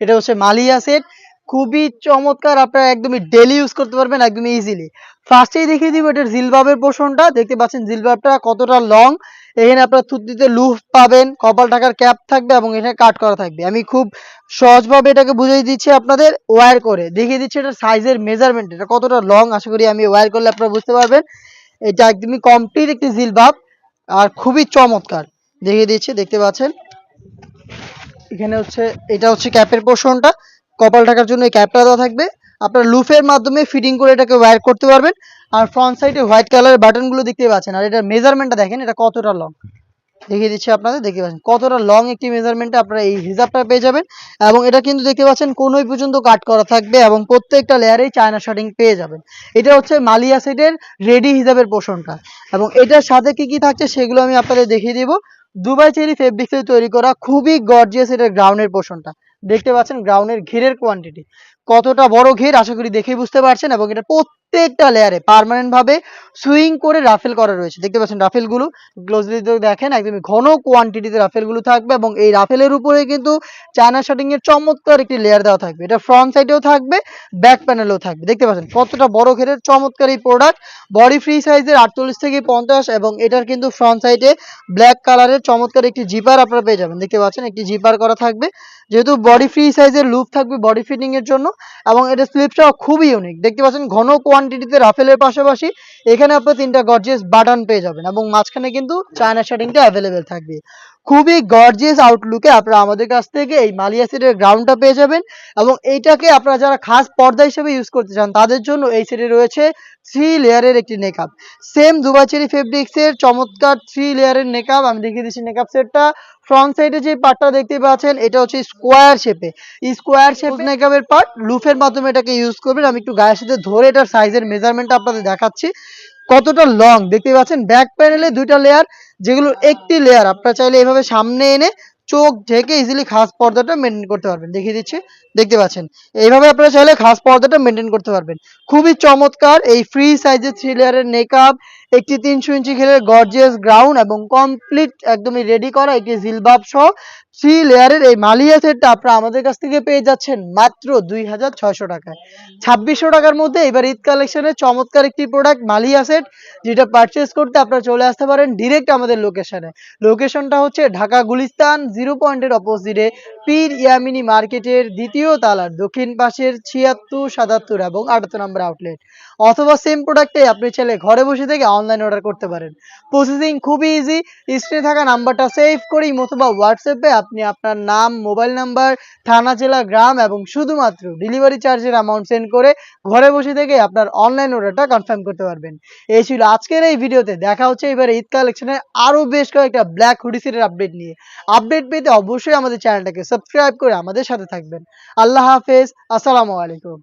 এটা হচ্ছে মালিয়া সেট, খুবই চমৎকার। আপনারা একদমই ডেইলি ইউজ করতে পারবেন একদমই ইজিলি। ফার্স্টেই দেখিয়ে দিব এটার জিলবাবের পোর্শনটা। দেখতে পাচ্ছেন জিলবাবটা কতটা লং। এখানে আপনার থুতনিতে লুফ পাবেন, কপাল ঢাকার ক্যাপ থাকবে এবং এখানে কাট করা থাকবে। আমি খুব সহজভাবে এটাকে বুঝিয়ে দিচ্ছি আপনাদের ওয়্যার করে। দেখিয়ে দিচ্ছি এটার সাইজের মেজারমেন্ট, এটা কতটা লং। আশা করি আমি ওয়্যার করলে আপনারা বুঝতে পারবেন। এটা একদমই কমপ্লিট একটি জিলবাব আর খুবই চমৎকার। দেখিয়ে দিচ্ছি, দেখতে পাচ্ছেন এখানে হচ্ছে এটা হচ্ছে ক্যাপের পোর্শনটা। কপাল ঢাকার জন্য এই ক্যাপটা দেওয়া থাকবে। আপনার লুফের মাধ্যমে ফিটিং করে এটাকে ওয়্যার করতে পারবেন। আর ফ্রন্ট সাইডে হোয়াইট কালারের বাটনগুলো দেখতে পাচ্ছেন। আর এটার মেজারমেন্টটা দেখেন, এটা কতটা লং। দেখিয়ে দিচ্ছি আপনাদের, দেখতে পাচ্ছেন কতটা লং একটি মেজারমেন্টে আপনারা এই হিজাবটা পেয়ে যাবেন। এবং এটা কিন্তু দেখতে পাচ্ছেন কোনোই পর্যন্ত কাট করা থাকবে এবং প্রত্যেকটা লেয়ারেই চায়না শার্টিং পেয়ে যাবেন। এটা হচ্ছে মালিয়া সেটের রেডি হিজাবের পোর্শনটা। এবং এটার সাথে কি কি থাকছে সেগুলো আমি আপনাদের দেখিয়ে দিব। দুবাই চেরি ফেব্রিক্সে তৈরি করা খুবই গর্জিয়াস এটার গ্রাউন্ডের পোর্শনটা। দেখতে পাচ্ছেন গ্রাউন্ডের ঘেরের কোয়ান্টিটি কতটা বড় ঘের, আশা করি দেখেই বুঝতে পারছেন। এবং এটা প্রত্যেকটা লেয়ারে পার্মানেন্ট ভাবে সুইং করে রাফেল করা রয়েছে। দেখতে পাচ্ছেন রাফেলগুলো ক্লোজলি দেখেন, একদমই ঘন কোয়ান্টিটিতে রাফেলগুলো থাকবে। এবং এই রাফেলের উপরে কিন্তু চায়না শার্টিং এর চমৎকার একটি লেয়ার দেওয়া থাকবে। এটা ফ্রন্ট সাইডেও থাকবে, ব্যাক প্যানেলেও থাকবে। দেখতে পাচ্ছেন কতটা বড় ঘেরের চমৎকার এই প্রোডাক্ট। বডি ফ্রি সাইজের 48 থেকে 50 এবং এটার কিন্তু ফ্রন্ট সাইডে ব্ল্যাক কালারের চমৎকার একটি জিপার আপনারা পেয়ে যাবেন। দেখতে পাচ্ছেন একটি জিপার করা থাকবে, যেহেতু বডি ফ্রি সাইজের লুপ থাকবে বডি ফিটিং এর জন্য। এবং এটা স্লিপসটাও খুবই ইউনিক। দেখতে পাচ্ছেন ঘন কোয়ান্টিটিতে রাফেলের পাশাপাশি এখানে আপনার 3টা গর্জিয়াস বাটন পেয়ে যাবেন এবং মাঝখানে কিন্তু চায়না শার্টিংটা অ্যাভেলেবেল থাকবে। খুবই গর্জিয়াস আউটলুকে আপনারা আমাদের কাছ থেকে এই মালিয়া সেটের গ্রাউন্ডটা পেয়ে যাবেন। এবং এইটাকে আপনারা যারা খাস পর্দা হিসেবে ইউজ করতে চান তাদের জন্য এই সেটে রয়েছে 3 লেয়ারের একটি নেকআপ। সেম দুবাই চেরি ফেব্রিক্সের চমৎকার 3 লেয়ারের নেকআপ। আমি দেখিয়ে দিচ্ছি নেকআপ সেটটা। ফ্রন্ট সাইডে যে পার্টটা দেখতে পাচ্ছেন এটা হচ্ছে স্কোয়ার শেপে। স্কোয়ার শেপ নেকআপের পার্ট লুফের মাধ্যমে এটাকে ইউজ করবেন। আমি একটু গায়ের সাথে ধরে এটার সাইজের মেজারমেন্টটা আপনাদের দেখাচ্ছি কতটা লং। দেখতে পাচ্ছেন ব্যাক প্যানেলে 2টা লেয়ার, যেগুলো একটি লেয়ার আপনারা চাইলে এভাবে সামনে এনে চোখ ঢেকে ইজিলি খাস পর্দাটা মেনটেন করতে পারবেন। দেখিয়ে দিচ্ছি, দেখতে পাচ্ছেন এইভাবে আপনারা চাইলে খাস পর্দাটা মেনটেন করতে পারবেন। খুবই চমৎকার এই ফ্রি সাইজের 3 লেয়ারের নেকআপ, একটি 300 ইঞ্চি ঘেরের গর্জিয়াস গ্রাউন্ড এবং কমপ্লিট একদমই রেডি করা একটি জিলবাব সহ 3 লেয়ারের এই মালিয়া সেটটা আপনারা আমাদের কাছ থেকে পেয়ে যাচ্ছেন মাত্র 2600 টাকায়। 2600 টাকার মধ্যে এবার ঈদ কালেকশনের চমৎকার একটি প্রোডাক্ট মালিয়া সেট, যেটা পারচেজ করতে আপনারা চলে আসতে পারেন ডিরেক্ট আমাদের লোকেশনে। লোকেশনটা হচ্ছে ঢাকা গুলিস্তান 0 পয়েন্টের অপোজিটে পীর ইয়ামিনী মার্কেটের 2য় তালার দক্ষিণ পাশের 76, 77 এবং 78 নম্বর আউটলেট। অথবা সেম প্রোডাক্টে আপনি চাইলে ঘরে বসে থেকে অনলাইন অর্ডার করতে পারেন। প্রসেসিং খুবই ইজি। স্ক্রিনে থাকা নাম্বারটা সেভ করে অথবা হোয়াটসঅ্যাপে আপনি আপনার নাম, মোবাইল নাম্বার, থানা, জেলা, গ্রাম এবং শুধুমাত্র ডেলিভারি চার্জের অ্যামাউন্ট সেন্ড করে ঘরে বসে থেকে আপনার অনলাইন অর্ডারটা কনফার্ম করতে পারবেন। এই ছিল আজকের এই ভিডিওতে। দেখা হচ্ছে এবার ঈদ কালেকশনে আরো বেশ কয়েকটা ব্ল্যাক হুডি সেটের আপডেট নিয়ে। আপডেট পেতে অবশ্যই আমাদের চ্যানেলটাকে সাবস্ক্রাইব করে আমাদের সাথে থাকবেন। আল্লাহ হাফেজ, আসসালামু আলাইকুম।